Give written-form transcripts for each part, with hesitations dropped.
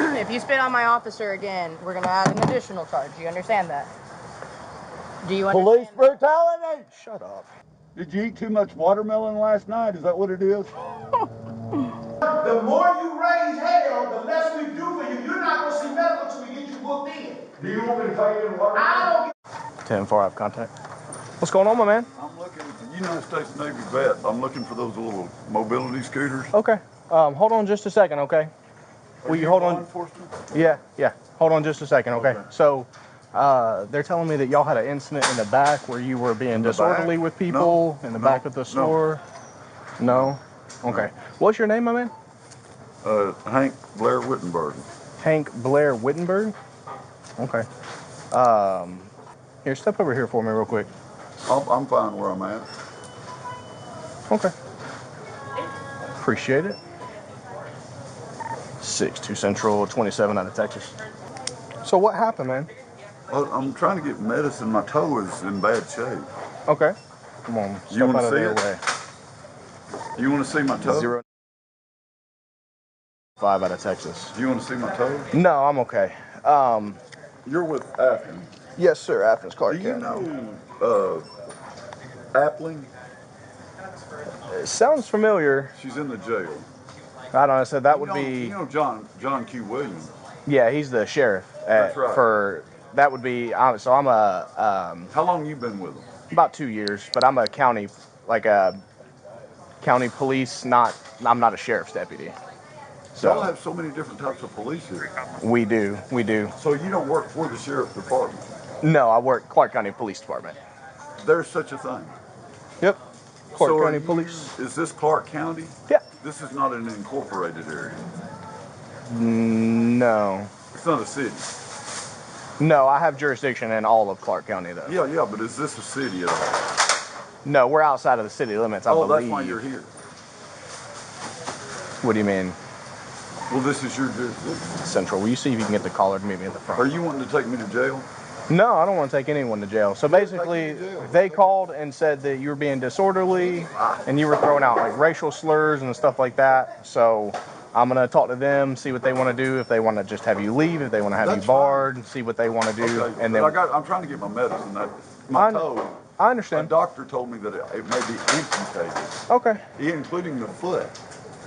If you spit on my officer again, we're going to add an additional charge. You understand that? Do you understand? Police brutality! Shut up. Did you eat too much watermelon last night? Is that what it is? The more you raise hell, the less we do for you. You're not going to see medical until we get you booked in. Do you want me to take you in water? I don't 10-4, I have contact. What's going on, my man? I'm looking at the United States Navy vet. I'm looking for those little mobility scooters. Okay. Hold on just a second, okay? Will you hold on? Enforcement? Yeah. Hold on just a second, okay? So, they're telling me that y'all had an incident in the back where you were being disorderly with people in the back of the store. No? Okay. What's your name, my man? Hank Blair Wittenberg. Hank Blair Wittenberg? Okay. Here, step over here for me real quick. I'm fine where I'm at. Okay. Appreciate it. 6-2 Central, 27 out of Texas. So what happened, man? I'm trying to get medicine. My toe is in bad shape. Okay. Come on. You want to see their it? way. You want to see my toe? 0-5 out of Texas. Do you want to see my toe? No, I'm okay. You're with Athens. Yes, sir. Athens, Clark Do you County. know Appling? It sounds familiar. She's in the jail. I don't know. So that would You be. know John Q. Williams. Yeah, he's the sheriff. That's right. For that would be. So I'm a. How long you been with him? About 2 years, but I'm a county, like a county police. I'm not a sheriff's deputy. So Y'all have so many different types of police here. We do. So you don't work for the sheriff's department? No, I work Clark County Police Department. There's such a thing. Yep. Clark So County Police. Is this Clark County? Yeah. This is not an incorporated area. No. It's not a city. No, I have jurisdiction in all of Clark County, though. Yeah, but is this a city at all? No, we're outside of the city limits, I believe. Oh, that's why you're here. What do you mean? Well, this is your jurisdiction. Central. Will you see if you can get the collar to meet me at the front? Are you wanting to take me to jail? No, I don't want to take anyone to jail. So basically, they called and said that you were being disorderly and you were throwing out like racial slurs and stuff like that. So I'm going to talk to them, see what they want to do, if they want to just have you leave, if they want to have you barred, and see what they want to do. Okay, and then I'm trying to get my medicine. My toe. I A understand. doctor told me that it may be amputated. Okay. Including the foot.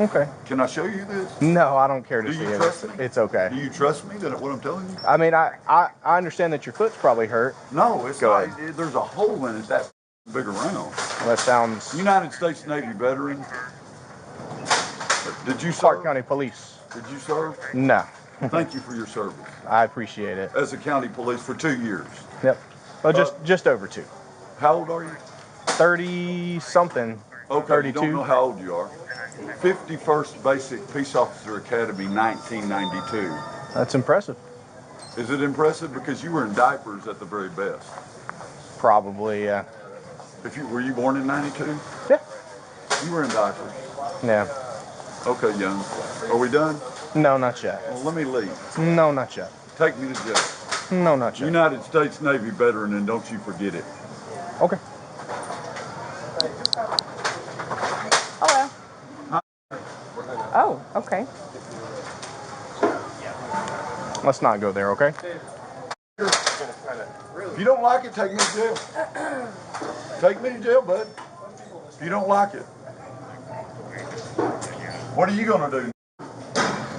Okay. Can I show you this? No, I don't care to Do see you it. trust me? It's okay. Do you trust me that what I'm telling you? I mean, I understand that your foot's probably hurt. No, it's Go not. ahead. There's a hole in it that big around. That sounds. United States Navy veteran. Did you serve? Clark County Police. Did you serve? No. Thank you for your service. I appreciate it. As a county police for 2 years. Yep. Well, just over 2. How old are you? 30 something. Okay, 32. you don't know how old you are. 51st Basic Peace Officer Academy, 1992. That's impressive. Is it impressive? Because you were in diapers at the very best. Probably, yeah. Were you born in 92? Yeah. You were in diapers. Yeah. Okay, young. Are we done? No, not yet. Well, let me leave. No, not yet. Take me to jail. No, not yet. United States Navy veteran, and don't you forget it. Okay. Hello. Oh, okay. Let's not go there, okay? If you don't like it, take me to jail. Take me to jail, bud. If you don't like it. What are you going to do?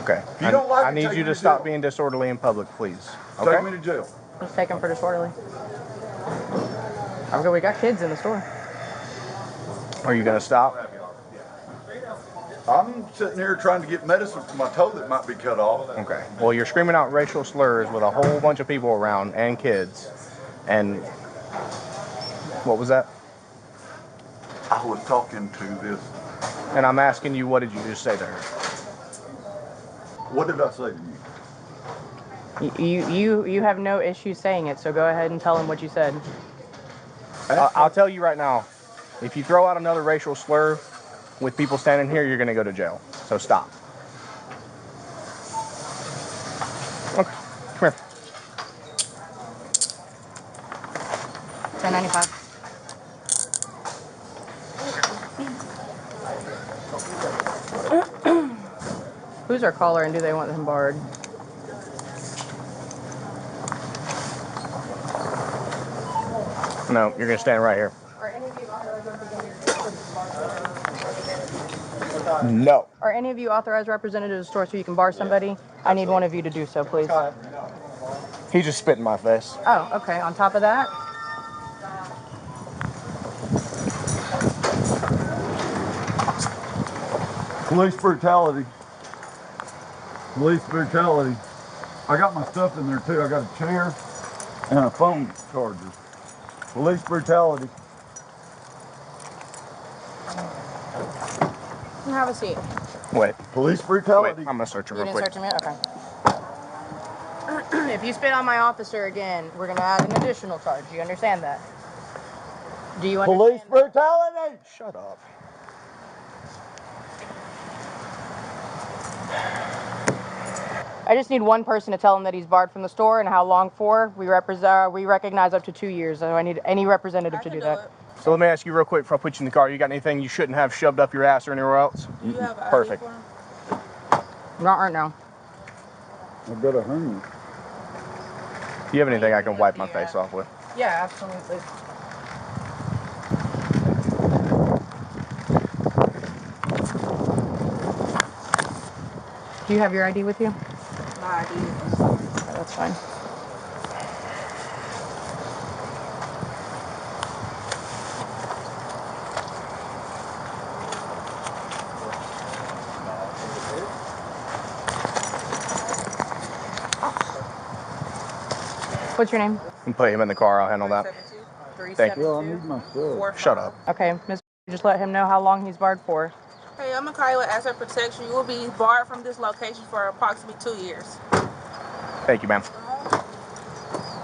Okay. If you don't like it, I need take you me to to stop jail. being disorderly in public, please. Okay? Take me to jail. Let's take him for disorderly. Okay, we got kids in the store. Are you going to stop? I'm sitting here trying to get medicine for my toe that might be cut off. Okay. Well, you're screaming out racial slurs with a whole bunch of people around and kids. And what was that? I was talking to this. And I'm asking you, what did you just say to her? What did I say to you? You have no issue saying it, so go ahead and tell him what you said. I'll tell you right now, if you throw out another racial slur with people standing here, you're going to go to jail. So stop. Okay, come here. 1095. Who's our caller and do they want him barred? No, you're gonna stand right here. Are any of you authorized No. Are any of you authorized representatives of the store so you can bar somebody? I need one of you to do so, please. He just spit in my face. Oh, okay. On top of that, Police brutality. Police brutality. I got my stuff in there too. I got a chair and a phone charger. Police brutality. have a seat. Wait. Police Wait, brutality. I'm gonna search him You real didn't quick. search him yet? Okay. If you spit on my officer again, we're going to add an additional charge. You understand that? Do you understand? Police brutality. Shut up. I just need one person to tell him that he's barred from the store and how long for. We recognize up to 2 years, so I need any representative to do that. So let me ask you real quick before I put you in the car. You got anything you shouldn't have shoved up your ass or anywhere else? Do you have an ID Perfect. for him? Not right now. I've got a hernia. Do you have anything I can wipe my face off with? Yeah, absolutely. Do you have your ID with you? My ID. Okay, that's fine. What's your name? And put him in the car. I'll handle that. 372. Thank you. Well, I need my stuff. Shut up. Okay, Miss. Just let him know how long he's barred for. Hey, I'm gonna call you with asset protection. You will be barred from this location for approximately 2 years. Thank you, ma'am.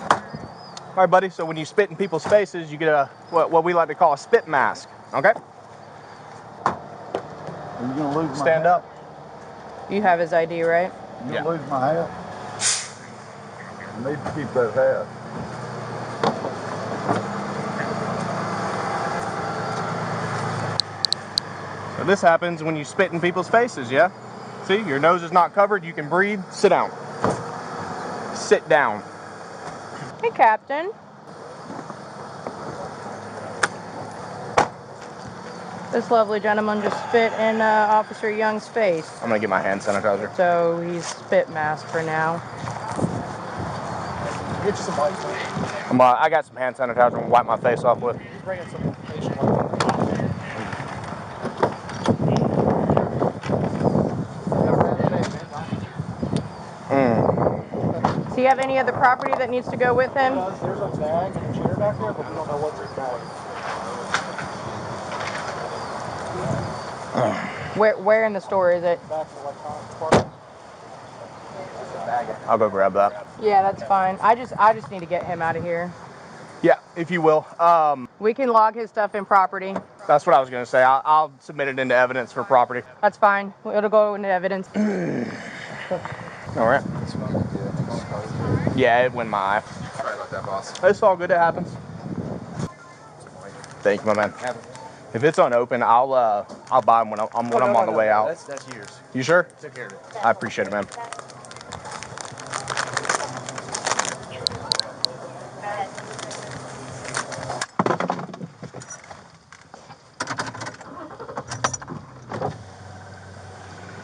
All right, buddy. So when you spit in people's faces, you get a what we like to call a spit mask. Okay? Are you gonna lose my Stand hat? up. You have his ID, right? You Yeah. gonna lose my hat? I need to keep that hat. So this happens when you spit in people's faces, yeah? See, your nose is not covered. You can breathe. Sit down. Sit down. Hey, Captain. This lovely gentleman just spit in Officer Young's face. I'm gonna get my hand sanitizer. So he's spit mask for now. Get you some white. I got some hand sanitizer. I'm gonna wipe my face off with. Bring in some facial wipe. Does he have any other property that needs to go with him? There's a bag and a chair back there, but we don't know what's in the bag. Where in the store is it? Back in the electronics department. I'll go grab that. Yeah, that's fine. I just need to get him out of here. Yeah, if you will. We can log his stuff in property. That's what I was gonna say. I'll submit it into evidence for property. That's fine. It'll go into evidence. All right. Yeah, it went in my eye. Sorry about that, boss. It's all good. It happens. Thank you, my man. If it's unopened, I'll buy them when I'm on the way out. That's yours. You sure? Took care of it. I appreciate it, man.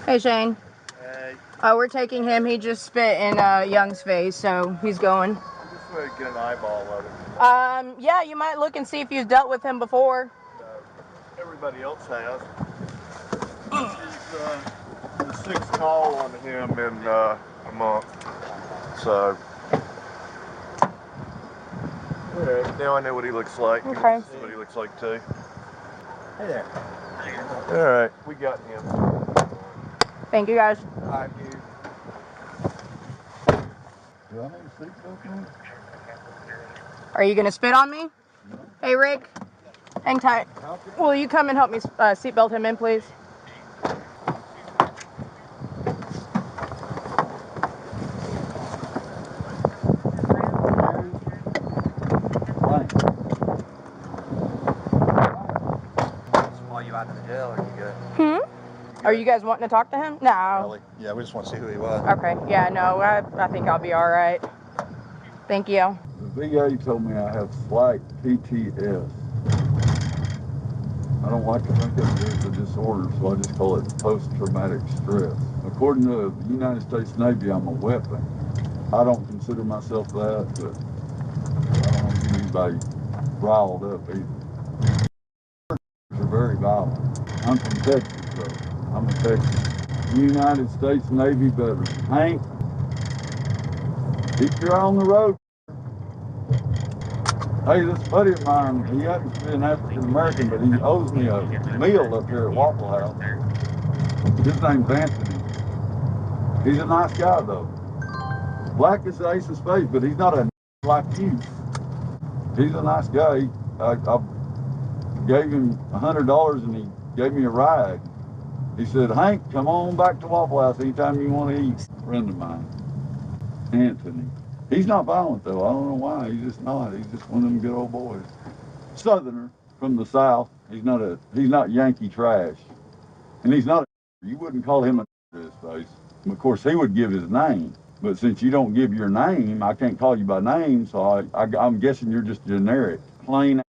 Hey, Shane. Hey, We're taking him. He just spit in Young's face, so he's going. I just want to get an eyeball of it. Yeah, you might look and see if you've dealt with him before. Everybody else has. This is the sixth call on him in a month. So, now I know what he looks like. Okay. See what he looks like too. Hey there. All right, we got him. Thank you, guys. All right, dude. Do I need a seatbelt on? Are you gonna spit on me? Hey, Rick. Hang tight. Will you come and help me seatbelt him in, please? While you out of the jail, are you good? Are you guys wanting to talk to him? No. Really? Yeah, we just want to see who he was. Okay. Yeah, no, I think I'll be all right. Thank you. VA told me I have slight PTS. I don't like to think of it as a disorder, so I just call it post-traumatic stress. According to the United States Navy, I'm a weapon. I don't consider myself that, but I don't want to get anybody riled up either. They're very violent. I'm from Texas, though. I'm a Texan. United States Navy veteran. Hank, keep your eye on the road. Hey, this buddy of mine, he happens to be an African American, but he owes me a meal up here at Waffle House. His name's Anthony. He's a nice guy, though. Black is the ace of spades, but he's not a like you. He's a nice guy. I gave him $100 and he gave me a ride. He said, Hank, come on back to Waffle House anytime you want to eat. Friend of mine, Anthony. He's not violent, though. I don't know why. He's just not. He's just one of them good old boys. Southerner from the South. He's not Yankee trash. And he's not you wouldn't call him a to his face. Of course, he would give his name. But since you don't give your name, I can't call you by name, so I'm guessing you're just generic. Plain.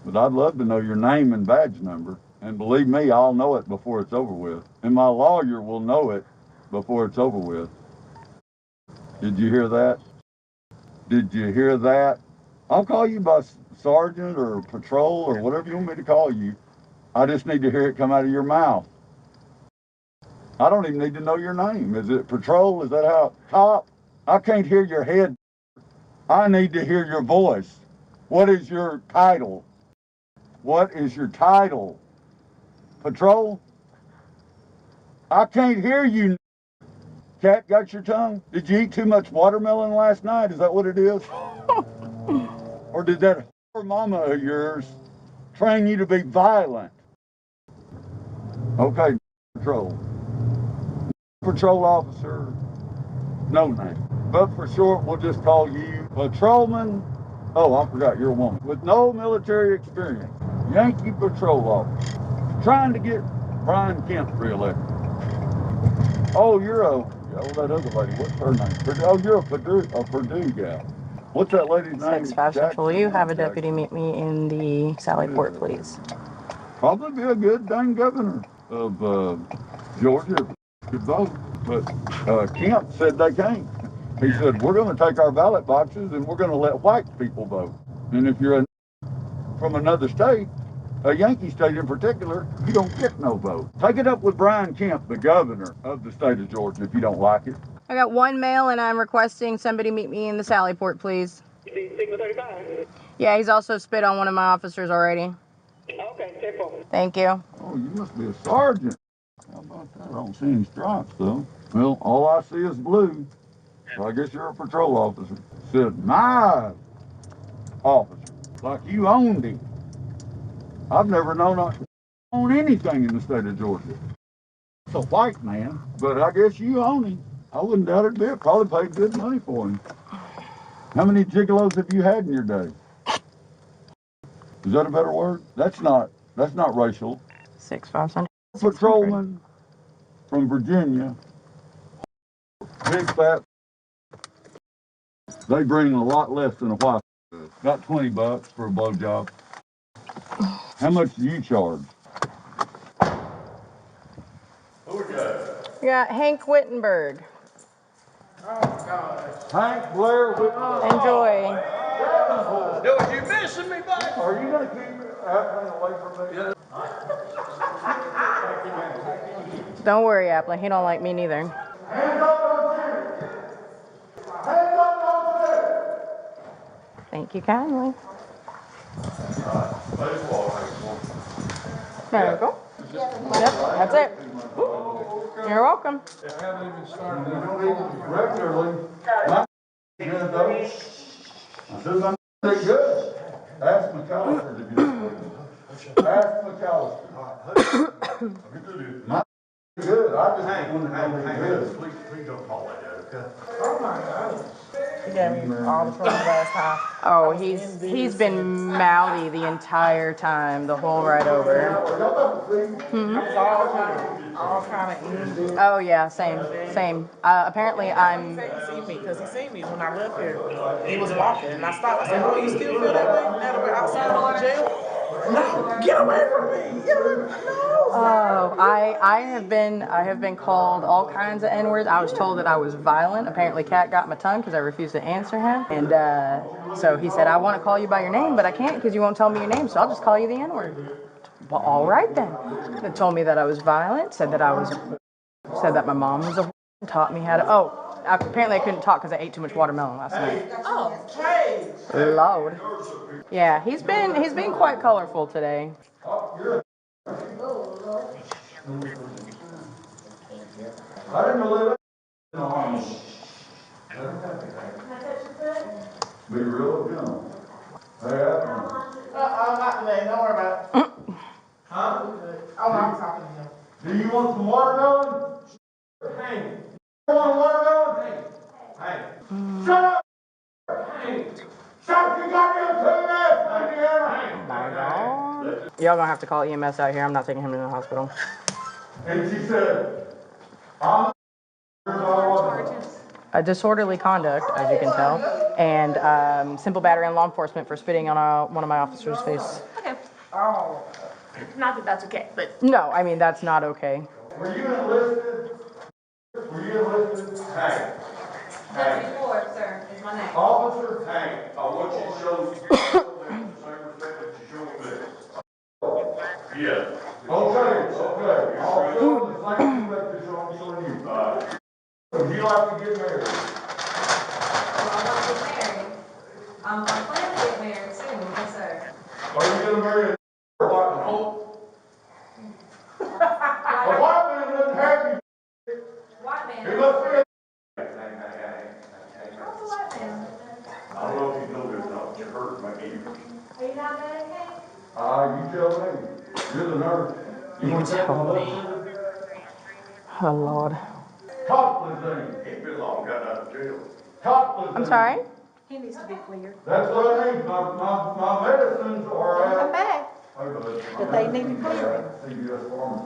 But I'd love to know your name and badge number. And believe me, I'll know it before it's over with. And my lawyer will know it before it's over with. Did you hear that? Did you hear that? I'll call you by sergeant or patrol or whatever you want me to call you. I just need to hear it come out of your mouth. I don't even need to know your name. Is it patrol? Is that how? Cop? I can't hear your head. I need to hear your voice. What is your title? What is your title? Patrol? I can't hear you. Cat, got your tongue? Did you eat too much watermelon last night? Is that what it is? Or did that mama of yours train you to be violent? Okay, patrol. Patrol officer, no name. But for short, we'll just call you patrolman. Oh, I forgot, you're a woman. With no military experience. Yankee patrol officer. Trying to get Brian Kemp reelected. Oh, that other lady, what's her name? Oh, you're a Purdue gal. What's that lady's name? 6-5 Central, will you have a deputy meet me in the Sally Port, please? Probably be a good dang governor of Georgia if you could vote. But Kemp said they can't. He said, we're going to take our ballot boxes and we're going to let white people vote. And if you're from another state, a Yankee state in particular, you don't get no vote. Take it up with Brian Kemp, the governor of the state of Georgia, if you don't like it. I got one mail and I'm requesting somebody meet me in the Sally Port, please. Signal 35. Yeah, he's also spit on one of my officers already. Okay, take forward. Thank you. Oh, you must be a sergeant. How about that? I don't see any stripes, though. Well, all I see is blue. So I guess you're a patrol officer. Said, my officer, like you owned him. I've never known I own anything in the state of Georgia. It's a white man, but I guess you own him. I wouldn't doubt it a bit. Probably paid good money for him. How many gigolos have you had in your day? Is that a better word? That's not racial. 6-5 Central. Patrolman from Virginia, big fat. They bring a lot less than a white. Got $20 for a blowjob. How much do you charge? We got Hank Wittenberg. Hank Blair Whitlow. Enjoy. Dude, you missing me, buddy? Are you going to keep Appling away from me? Don't worry, Applin. He don't like me neither. Hands up on the Hands up on the Thank you kindly. There we go. Yep, that's it. You're welcome. regularly. Good though. I said I'm pretty good. Ask McAllister to get it. Ask McAllister. My good. I just want to know good. Please don't call like that, okay? Oh my God. He gave me all the trouble last time. Oh, he's been mouthy the entire time, the whole ride over. That was all time. all kind of Oh yeah, same. Apparently I'm. He seen me because he seen me when I left here. He was walking and I stopped. I said, "Oh, you still feel that way now that we're outside of the jail?" No, get away from me! Get away from me! No. Oh, I have been called all kinds of N-words. I was told that I was violent. Apparently, Cat got my tongue because I refused to answer him. And so he said, "I want to call you by your name, but I can't because you won't tell me your name. So I'll just call you the N-word." Well, all right then. They told me that I was violent. Said that my mom was a taught me how to. Oh, apparently I couldn't talk because I ate too much watermelon last night. Oh, hey. Lord. Yeah, he's been quite colorful today. I didn't believe it. Be real gentle. Hey, Athens. Not today. Don't worry about it. Huh? Oh, I'm talking to him. Do you want some watermelon? Hey. You want watermelon? Hey. Shut up! Shut your goddamn Oh my God. Y'all gonna have to call EMS out here. I'm not taking him to the hospital. And she said, I'm A disorderly conduct, as you can tell, and simple battery on law enforcement for spitting on one of my officers' face. Okay. Oh, not that that's okay, but No, I mean that's not okay. Were you enlisted? Were you enlisted? Hey. Deputy Ford, sir, is my name. Officer, hey, I want you to show the same respect that you show me. Yeah. Okay. I'll show them the same respect that I'm showing you. Would you like to get married? Well, I want to get married. I'm planning to get married soon, yes, sir. Are you going to marry a white man? A white man doesn't have you. White man. He must be a... What's a white man? I don't know if you know this, though. It hurts my ears. Are you not Medicaid? You tell me. You're the nurse. You want to tell me? Oh Lord. Copland's name. He's been long got out of jail. Copland's I'm sorry. He needs to be cleared. That's what I need. My medicines are out. Come back. But they need to clear him.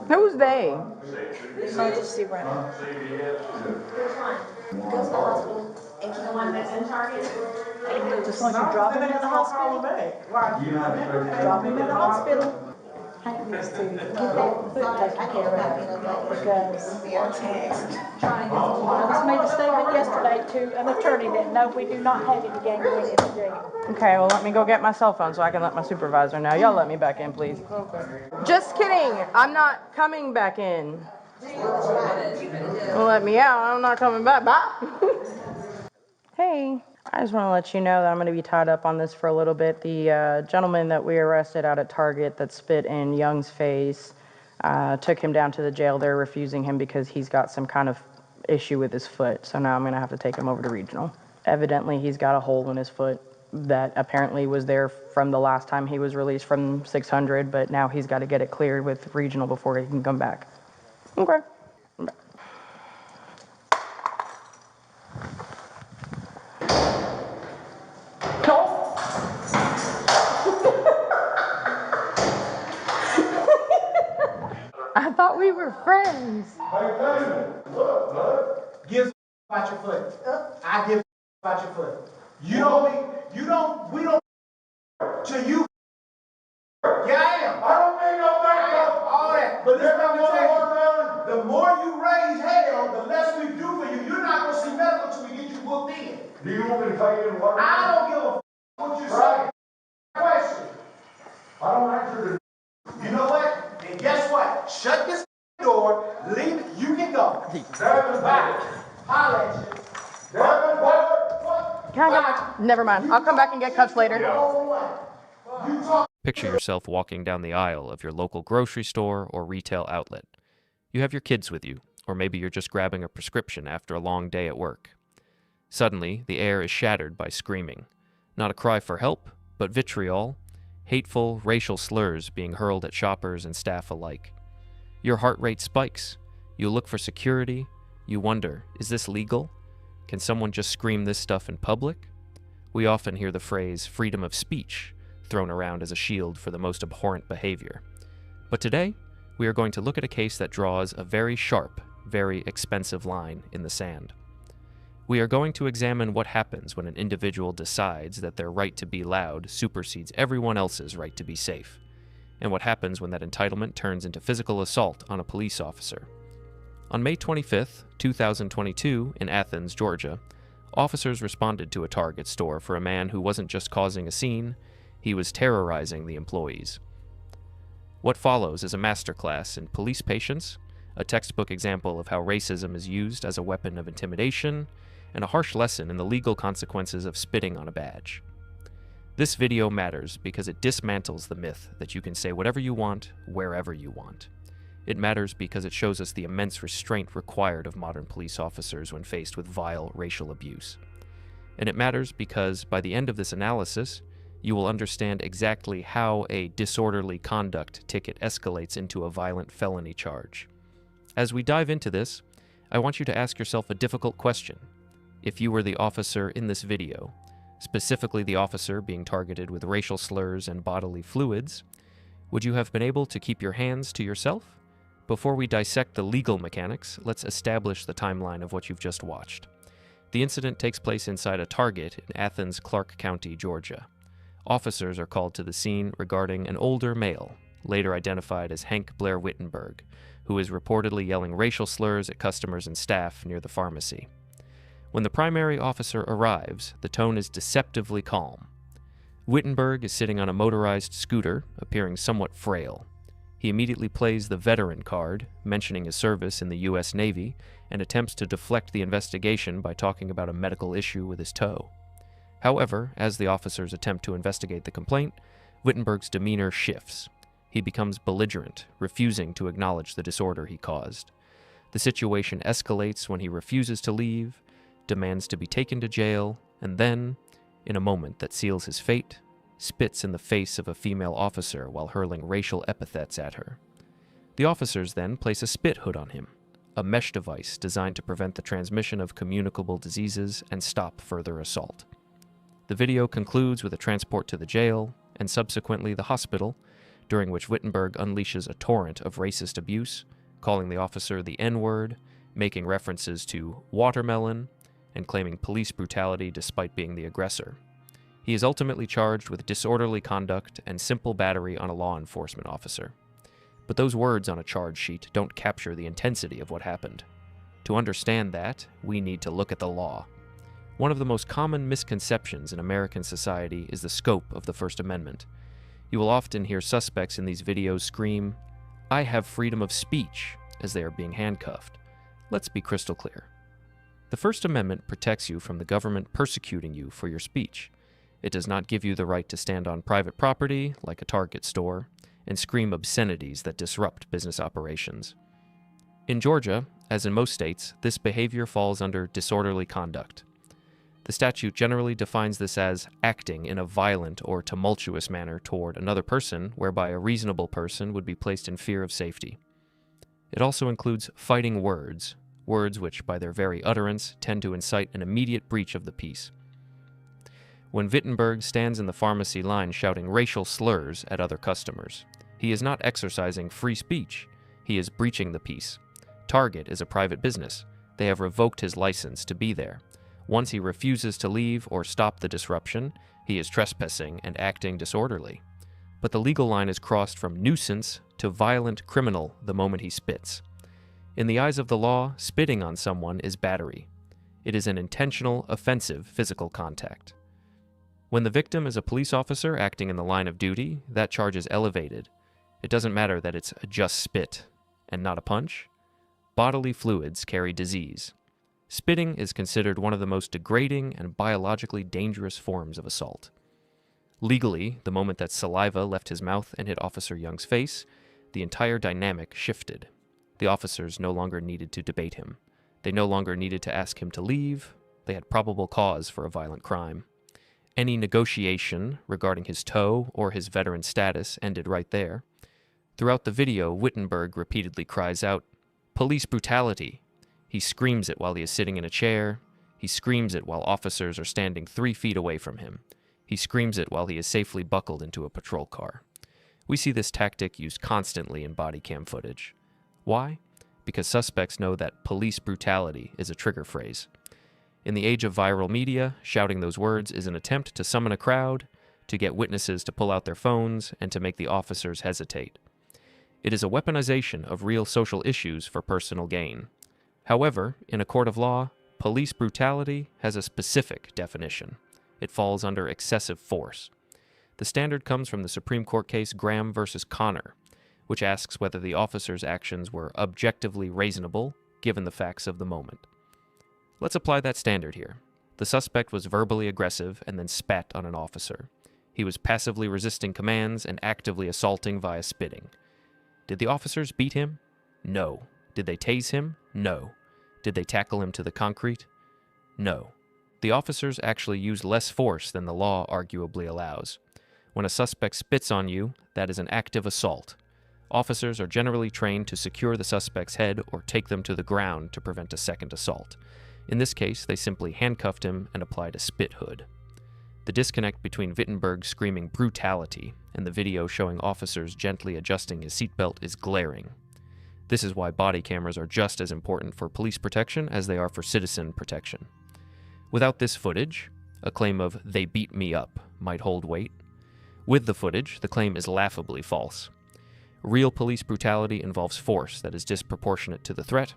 Who's they? Emergency room. Which one? Go to the hospital. And the one that's in Target? Just want you to drop him in the hospital. Drop him in the hospital. Hank needs to get that foot taken care of because I just made a statement yesterday to an attorney that no, we do not have any gangrene in the jail. Okay, well let me go get my cell phone so I can let my supervisor know. Y'all let me back in, please. Just kidding. I'm not coming back in. Well, let me out. I'm not coming back. Bye. Hey, I just want to let you know that I'm going to be tied up on this for a little bit. The gentleman that we arrested out at Target that spit in Young's face, took him down to the jail. They're refusing him because he's got some kind of issue with his foot. So now I'm going to have to take him over to regional. Evidently, he's got a hole in his foot that apparently was there from the last time he was released from 600, but now he's got to get it cleared with regional before he can come back. Okay. I thought we were friends. Give about your foot. I give about your foot. We don't, till you. Yeah, I am. I don't need no backup. All that. But this is what I'm gonna tell you. The more you raise hell, the less we do for you. You're not gonna see medical till we get you booked in. Do you want me to tell you what? I don't give a what you say. Question. I don't answer You know what? Then guess what? Shut this door, leave it, you can go. Devin Bye. Holla at you. Devin, What? Can I get my... Never mind. I'll come back and get cuffs later. You talk. Picture yourself walking down the aisle of your local grocery store or retail outlet. You have your kids with you, or maybe you're just grabbing a prescription after a long day at work. Suddenly, the air is shattered by screaming. Not a cry for help, but vitriol, hateful racial slurs being hurled at shoppers and staff alike. Your heart rate spikes. You look for security. You wonder, is this legal? Can someone just scream this stuff in public? We often hear the phrase freedom of speech thrown around as a shield for the most abhorrent behavior. But today, we are going to look at a case that draws a very sharp, very expensive line in the sand. We are going to examine what happens when an individual decides that their right to be loud supersedes everyone else's right to be safe, and what happens when that entitlement turns into physical assault on a police officer. On May 25, 2022, in Athens, Georgia, officers responded to a Target store for a man who wasn't just causing a scene, he was terrorizing the employees. What follows is a masterclass in police patience, a textbook example of how racism is used as a weapon of intimidation, and a harsh lesson in the legal consequences of spitting on a badge. This video matters because it dismantles the myth that you can say whatever you want, wherever you want. It matters because it shows us the immense restraint required of modern police officers when faced with vile racial abuse. And it matters because, by the end of this analysis, you will understand exactly how a disorderly conduct ticket escalates into a violent felony charge. As we dive into this, I want you to ask yourself a difficult question. If you were the officer in this video, specifically the officer being targeted with racial slurs and bodily fluids, would you have been able to keep your hands to yourself? Before we dissect the legal mechanics, let's establish the timeline of what you've just watched. The incident takes place inside a Target in Athens, Clark County, Georgia. Officers are called to the scene regarding an older male, later identified as Hank Blair Wittenberg, who is reportedly yelling racial slurs at customers and staff near the pharmacy. When the primary officer arrives, the tone is deceptively calm. Wittenberg is sitting on a motorized scooter, appearing somewhat frail. He immediately plays the veteran card, mentioning his service in the U.S. Navy, and attempts to deflect the investigation by talking about a medical issue with his toe. However, as the officers attempt to investigate the complaint, Wittenberg's demeanor shifts. He becomes belligerent, refusing to acknowledge the disorder he caused. The situation escalates when he refuses to leave, demands to be taken to jail, and then, in a moment that seals his fate, spits in the face of a female officer while hurling racial epithets at her. The officers then place a spit hood on him, a mesh device designed to prevent the transmission of communicable diseases and stop further assault. The video concludes with a transport to the jail, and subsequently the hospital, during which Wittenberg unleashes a torrent of racist abuse, calling the officer the N-word, making references to watermelon, and claiming police brutality despite being the aggressor. He is ultimately charged with disorderly conduct and simple battery on a law enforcement officer. But those words on a charge sheet don't capture the intensity of what happened. To understand that, we need to look at the law. One of the most common misconceptions in American society is the scope of the First Amendment. You will often hear suspects in these videos scream, "I have freedom of speech," as they are being handcuffed. Let's be crystal clear. The First Amendment protects you from the government persecuting you for your speech. It does not give you the right to stand on private property, like a Target store, and scream obscenities that disrupt business operations. In Georgia, as in most states, this behavior falls under disorderly conduct. The statute generally defines this as acting in a violent or tumultuous manner toward another person, whereby a reasonable person would be placed in fear of safety. It also includes fighting words, words which, by their very utterance, tend to incite an immediate breach of the peace. When Wittenberg stands in the pharmacy line shouting racial slurs at other customers, he is not exercising free speech. He is breaching the peace. Target is a private business. They have revoked his license to be there. Once he refuses to leave or stop the disruption, he is trespassing and acting disorderly. But the legal line is crossed from nuisance to violent criminal the moment he spits. In the eyes of the law, spitting on someone is battery. It is an intentional, offensive physical contact. When the victim is a police officer acting in the line of duty, that charge is elevated. It doesn't matter that it's just spit and not a punch. Bodily fluids carry disease. Spitting is considered one of the most degrading and biologically dangerous forms of assault. Legally, the moment that saliva left his mouth and hit Officer Young's face, the entire dynamic shifted. The officers no longer needed to debate him. They no longer needed to ask him to leave. They had probable cause for a violent crime. Any negotiation regarding his toe or his veteran status ended right there. Throughout the video, Wittenberg repeatedly cries out, "Police brutality." He screams it while he is sitting in a chair. He screams it while officers are standing 3 feet away from him. He screams it while he is safely buckled into a patrol car. We see this tactic used constantly in body cam footage. Why? Because suspects know that police brutality is a trigger phrase. In the age of viral media, shouting those words is an attempt to summon a crowd, to get witnesses to pull out their phones, and to make the officers hesitate. It is a weaponization of real social issues for personal gain. However, in a court of law, police brutality has a specific definition. It falls under excessive force. The standard comes from the Supreme Court case Graham v. Connor, which asks whether the officer's actions were objectively reasonable given the facts of the moment. Let's apply that standard here. The suspect was verbally aggressive and then spat on an officer. He was passively resisting commands and actively assaulting via spitting. Did the officers beat him? No. Did they tase him? No. Did they tackle him to the concrete? No. The officers actually used less force than the law arguably allows. When a suspect spits on you, that is an active assault. Officers are generally trained to secure the suspect's head or take them to the ground to prevent a second assault. In this case, they simply handcuffed him and applied a spit hood. The disconnect between Wittenberg screaming brutality and the video showing officers gently adjusting his seatbelt is glaring. This is why body cameras are just as important for police protection as they are for citizen protection. Without this footage, a claim of "they beat me up" might hold weight. With the footage, the claim is laughably false. Real police brutality involves force that is disproportionate to the threat.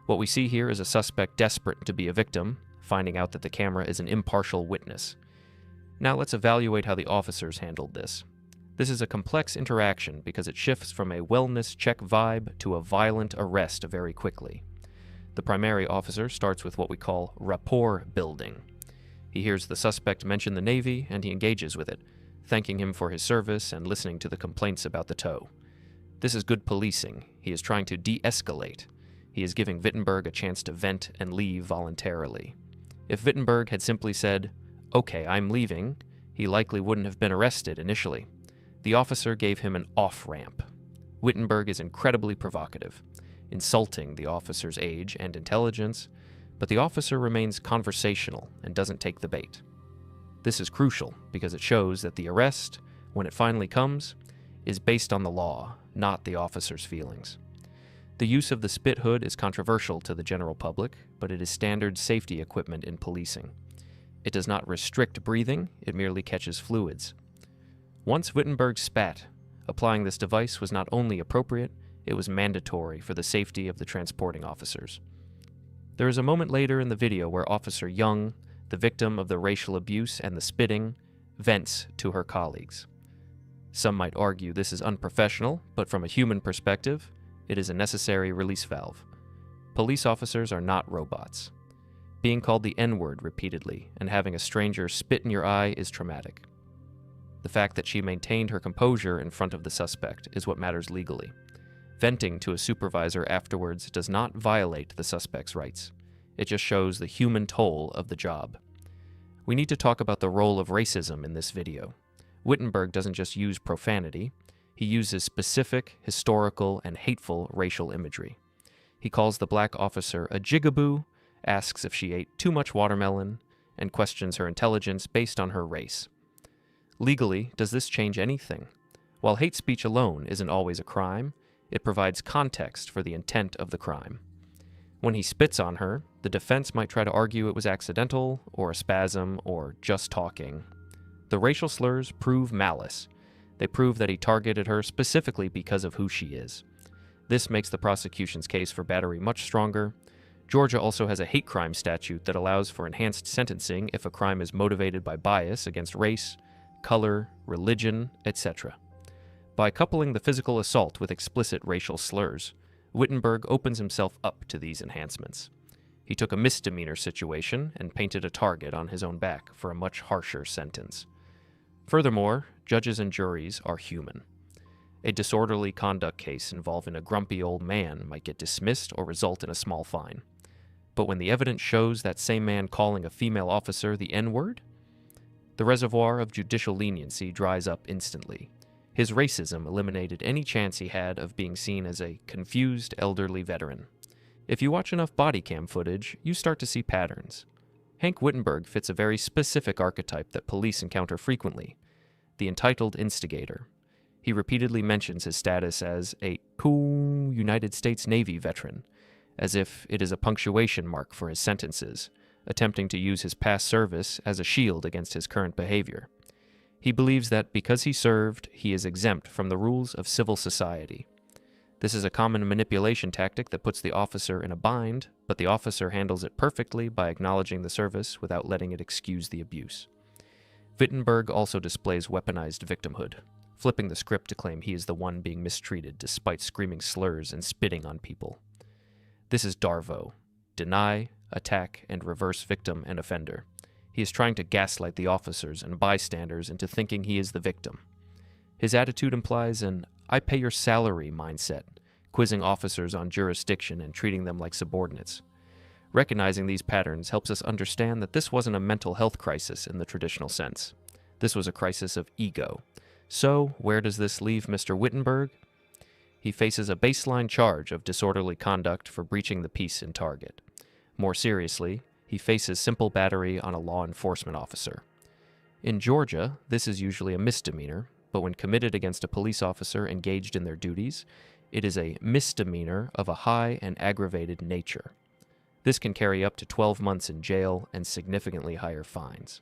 What we see here is a suspect desperate to be a victim, finding out that the camera is an impartial witness. Now let's evaluate how the officers handled this. This is a complex interaction because it shifts from a wellness check vibe to a violent arrest very quickly. The primary officer starts with what we call rapport building. He hears the suspect mention the Navy and he engages with it, thanking him for his service and listening to the complaints about the tow. This is good policing. He is trying to de-escalate. He is giving Wittenberg a chance to vent and leave voluntarily. If Wittenberg had simply said, "Okay, I'm leaving," he likely wouldn't have been arrested initially. The officer gave him an off-ramp. Wittenberg is incredibly provocative, insulting the officer's age and intelligence, but the officer remains conversational and doesn't take the bait. This is crucial because it shows that the arrest, when it finally comes, is based on the law, not the officer's feelings. The use of the spit hood is controversial to the general public, but it is standard safety equipment in policing. It does not restrict breathing, it merely catches fluids. Once Wittenberg spat, applying this device was not only appropriate, it was mandatory for the safety of the transporting officers. There is a moment later in the video where Officer Young, the victim of the racial abuse and the spitting, vents to her colleagues. Some might argue this is unprofessional, but from a human perspective, it is a necessary release valve. Police officers are not robots. Being called the N-word repeatedly and having a stranger spit in your eye is traumatic. The fact that she maintained her composure in front of the suspect is what matters legally. Venting to a supervisor afterwards does not violate the suspect's rights. It just shows the human toll of the job. We need to talk about the role of racism in this video. Wittenberg doesn't just use profanity, he uses specific, historical, and hateful racial imagery. He calls the black officer a jigaboo, asks if she ate too much watermelon, and questions her intelligence based on her race. Legally, does this change anything? While hate speech alone isn't always a crime, it provides context for the intent of the crime. When he spits on her, the defense might try to argue it was accidental, or a spasm, or just talking. The racial slurs prove malice. They prove that he targeted her specifically because of who she is. This makes the prosecution's case for battery much stronger. Georgia also has a hate crime statute that allows for enhanced sentencing if a crime is motivated by bias against race, color, religion, etc. By coupling the physical assault with explicit racial slurs, Wittenberg opens himself up to these enhancements. He took a misdemeanor situation and painted a target on his own back for a much harsher sentence. Furthermore, judges and juries are human. A disorderly conduct case involving a grumpy old man might get dismissed or result in a small fine. But when the evidence shows that same man calling a female officer the N-word, the reservoir of judicial leniency dries up instantly. His racism eliminated any chance he had of being seen as a confused elderly veteran. If you watch enough body cam footage, you start to see patterns. Hank Wittenberg fits a very specific archetype that police encounter frequently, the entitled instigator. He repeatedly mentions his status as a cool United States Navy veteran, as if it is a punctuation mark for his sentences, attempting to use his past service as a shield against his current behavior. He believes that because he served, he is exempt from the rules of civil society. This is a common manipulation tactic that puts the officer in a bind, but the officer handles it perfectly by acknowledging the service without letting it excuse the abuse. Wittenberg also displays weaponized victimhood, flipping the script to claim he is the one being mistreated despite screaming slurs and spitting on people. This is Darvo: deny, attack, and reverse victim and offender. He is trying to gaslight the officers and bystanders into thinking he is the victim. His attitude implies an "I pay your salary" mindset, quizzing officers on jurisdiction and treating them like subordinates. Recognizing these patterns helps us understand that this wasn't a mental health crisis in the traditional sense. This was a crisis of ego. So, where does this leave Mr. Wittenberg? He faces a baseline charge of disorderly conduct for breaching the peace in Target. More seriously, he faces simple battery on a law enforcement officer. In Georgia, this is usually a misdemeanor, but when committed against a police officer engaged in their duties, it is a misdemeanor of a high and aggravated nature. This can carry up to 12 months in jail and significantly higher fines.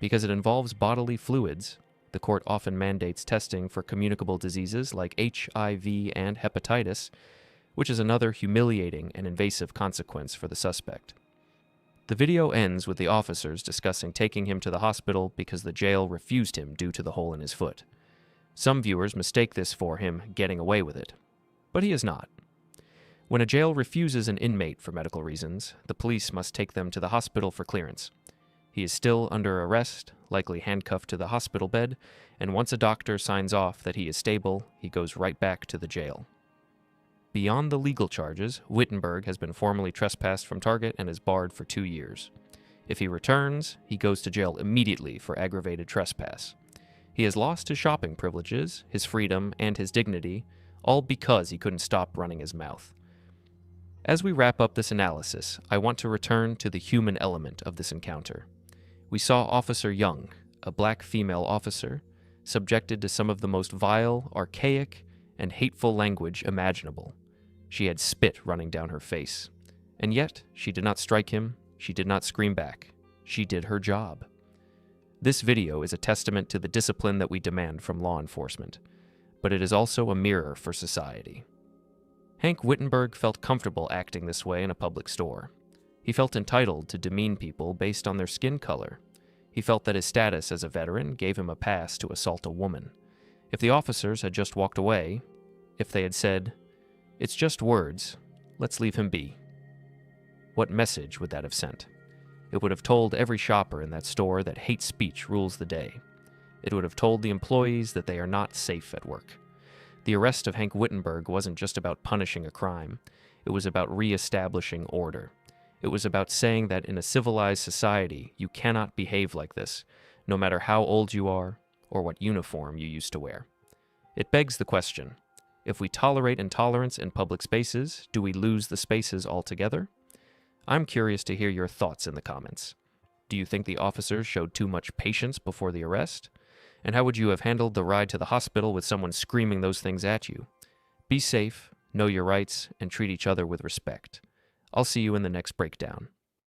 Because it involves bodily fluids, the court often mandates testing for communicable diseases like HIV and hepatitis, which is another humiliating and invasive consequence for the suspect. The video ends with the officers discussing taking him to the hospital because the jail refused him due to the hole in his foot. Some viewers mistake this for him getting away with it, but he is not. When a jail refuses an inmate for medical reasons, the police must take them to the hospital for clearance. He is still under arrest, likely handcuffed to the hospital bed, and once a doctor signs off that he is stable, he goes right back to the jail. Beyond the legal charges, Wittenberg has been formally trespassed from Target and is barred for 2 years. If he returns, he goes to jail immediately for aggravated trespass. He has lost his shopping privileges, his freedom, and his dignity, all because he couldn't stop running his mouth. As we wrap up this analysis, I want to return to the human element of this encounter. We saw Officer Young, a black female officer, subjected to some of the most vile, archaic, and hateful language imaginable. She had spit running down her face. And yet, she did not strike him, she did not scream back. She did her job. This video is a testament to the discipline that we demand from law enforcement, but it is also a mirror for society. Hank Wittenberg felt comfortable acting this way in a public store. He felt entitled to demean people based on their skin color. He felt that his status as a veteran gave him a pass to assault a woman. If the officers had just walked away, if they had said, "It's just words, let's leave him be," what message would that have sent? It would have told every shopper in that store that hate speech rules the day. It would have told the employees that they are not safe at work. The arrest of Hank Wittenberg wasn't just about punishing a crime. It was about re-establishing order. It was about saying that in a civilized society, you cannot behave like this, no matter how old you are or what uniform you used to wear. It begs the question, if we tolerate intolerance in public spaces, do we lose the spaces altogether? I'm curious to hear your thoughts in the comments. Do you think the officers showed too much patience before the arrest? And how would you have handled the ride to the hospital with someone screaming those things at you? Be safe, know your rights, and treat each other with respect. I'll see you in the next breakdown.